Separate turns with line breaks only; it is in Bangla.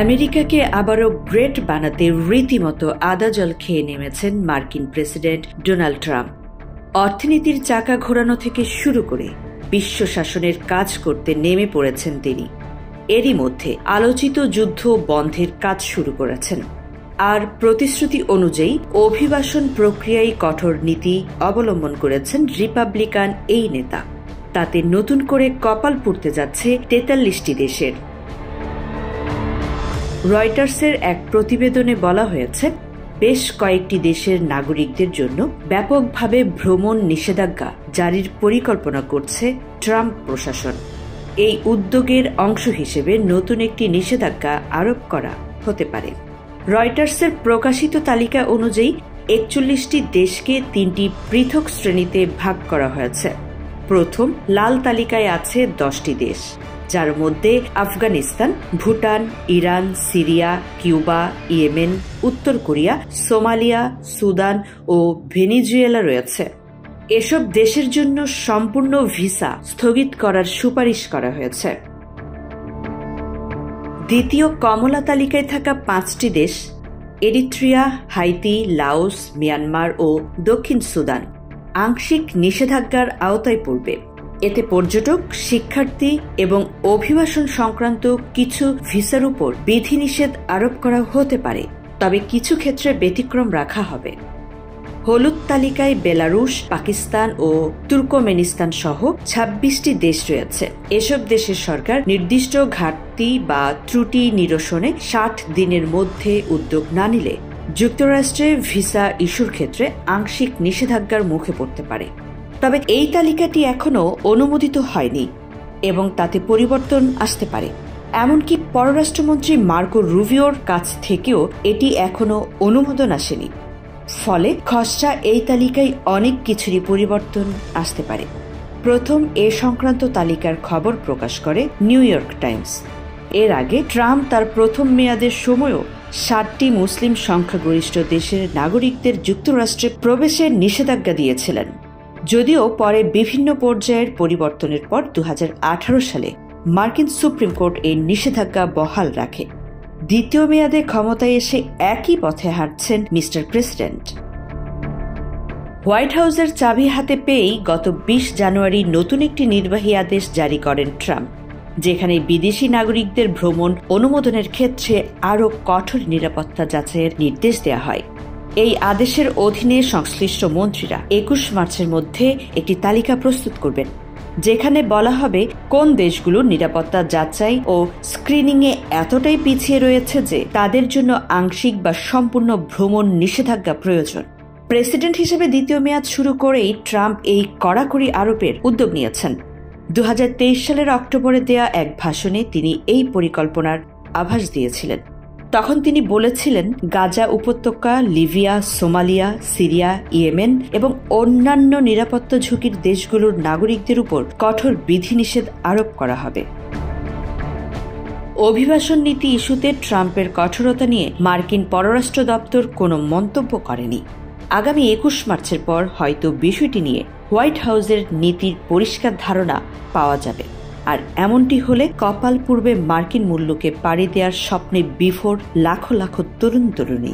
আমেরিকাকে আবারও গ্রেট বানাতে রীতিমতো আদা জল খেয়ে নেমেছেন মার্কিন প্রেসিডেন্ট ডোনাল্ড ট্রাম্প। অর্থনীতির চাকা ঘোরানো থেকে শুরু করে বিশ্ব শাসনের কাজ করতে নেমে পড়েছেন তিনি। এরই মধ্যে আলোচিত যুদ্ধ বন্ধের কাজ শুরু করেছেন। আর প্রতিশ্রুতি অনুযায়ী অভিবাসন প্রক্রিয়ায় কঠোর নীতি অবলম্বন করেছেন রিপাবলিকান এই নেতা। তাতে নতুন করে কপাল পুড়তে যাচ্ছে ৪৩টি দেশের। রয়টার্সের এক প্রতিবেদনে বলা হয়েছে, বেশ কয়েকটি দেশের নাগরিকদের জন্য ব্যাপকভাবে ভ্রমণ নিষেধাজ্ঞা জারির পরিকল্পনা করছে ট্রাম্প প্রশাসন। এই উদ্যোগের অংশ হিসেবে নতুন একটি নিষেধাজ্ঞা আরোপ করা হতে পারে। রয়টার্সের প্রকাশিত তালিকা অনুযায়ী ৪১টি দেশকে ৩টি পৃথক শ্রেণীতে ভাগ করা হয়েছে। প্রথম লাল তালিকায় আছে 10টি দেশ, যার মধ্যে Afghanistan, Bhutan, Iran, Syria, Cuba, Yemen, উত্তর কোরিয়া, সোমালিয়া, সুদান ও ভেনেজুয়েলা রয়েছে। এসব দেশের জন্য সম্পূর্ণ ভিসা স্থগিত করার সুপারিশ করা হয়েছে। দ্বিতীয় কমলা তালিকায় থাকা 5টি দেশ এরিত্রিয়া, হাইতি, লাওস, মিয়ানমার ও দক্ষিণ সুদান আংশিক নিষেধাজ্ঞার আওতায় পড়বে। এতে পর্যটক, শিক্ষার্থী এবং অভিবাসন সংক্রান্ত কিছু ভিসার উপর বিধিনিষেধ আরোপ করা হতে পারে, তবে কিছু ক্ষেত্রে ব্যতিক্রম রাখা হবে। হলুদ তালিকায় বেলারুশ, পাকিস্তান ও তুর্কমেনিস্তান সহ ২৬টি দেশ রয়েছে। এসব দেশের সরকার নির্দিষ্ট ঘাটতি বা ত্রুটি নিরসনে ৬০ দিনের মধ্যে উদ্যোগ না নিলে যুক্তরাষ্ট্রে ভিসা ইস্যুর ক্ষেত্রে আংশিক নিষেধাজ্ঞার মুখে পড়তে পারে। তবে এই তালিকাটি এখনও অনুমোদিত হয়নি এবং তাতে পরিবর্তন আসতে পারে। এমনকি পররাষ্ট্রমন্ত্রী মার্কো রুবিওর কাছ থেকেও এটি এখনও অনুমোদন আসেনি। ফলে খসড়া এই তালিকায় অনেক কিছুরই পরিবর্তন আসতে পারে। প্রথম এ সংক্রান্ত তালিকার খবর প্রকাশ করে নিউ ইয়র্ক টাইমস। এর আগে ট্রাম্প তার প্রথম মেয়াদের সময়ও ৬০টি মুসলিম সংখ্যাগরিষ্ঠ দেশের নাগরিকদের যুক্তরাষ্ট্রে প্রবেশের নিষেধাজ্ঞা দিয়েছিলেন। যদিও পরে বিভিন্ন পর্যায়ের পরিবর্তনের পর ২০১৮ সালে মার্কিন সুপ্রিম কোর্ট এই নিষেধাজ্ঞা বহাল রাখে। দ্বিতীয় মেয়াদে ক্ষমতায় এসে একই পথে হাঁটছেন মিস্টার প্রেসিডেন্ট। হোয়াইট হাউসের চাবি হাতে পেয়েই গত ২০ জানুয়ারি নতুন একটি নির্বাহী আদেশ জারি করেন ট্রাম্প, যেখানে বিদেশি নাগরিকদের ভ্রমণ অনুমোদনের ক্ষেত্রে আরও কঠোর নিরাপত্তা যাচাইয়ের নির্দেশ দেওয়া হয়। এই আদেশের অধীনে সংশ্লিষ্ট মন্ত্রীরা ২১ মার্চের মধ্যে একটি তালিকা প্রস্তুত করবেন, যেখানে বলা হবে কোন দেশগুলো নিরাপত্তা যাচাই ও স্ক্রিনিংয়ে এতটাই পিছিয়ে রয়েছে যে তাদের জন্য আংশিক বা সম্পূর্ণ ভ্রমণ নিষেধাজ্ঞা প্রয়োজন। প্রেসিডেন্ট হিসেবে দ্বিতীয় মেয়াদ শুরু করেই ট্রাম্প এই কড়াকড়ি আরোপের উদ্যোগ নিয়েছেন। ২০২৩ সালের অক্টোবরে দেয়া এক ভাষণে তিনি এই পরিকল্পনার আভাস দিয়েছিলেন। তখন তিনি বলেছিলেন, গাজা উপত্যকা, লিবিয়া, সোমালিয়া, সিরিয়া, ইয়েমেন এবং অন্যান্য নিরাপত্তা ঝুঁকির দেশগুলোর নাগরিকদের উপর কঠোর বিধিনিষেধ আরোপ করা হবে। অভিবাসন নীতি ইস্যুতে ট্রাম্পের কঠোরতা নিয়ে মার্কিন পররাষ্ট্র দপ্তর কোনো মন্তব্য করেনি। আগামী ২১ মার্চের পর হয়তো বিষয়টি নিয়ে হোয়াইট হাউসের নীতির পরিষ্কার ধারণা পাওয়া যাবে। আর এমনটি হলে কপাল পূর্বে মার্কিন মূল্যকে পাড়ি দেওয়ার স্বপ্নে বিভোর লাখো লাখো তরুণ তরুণী।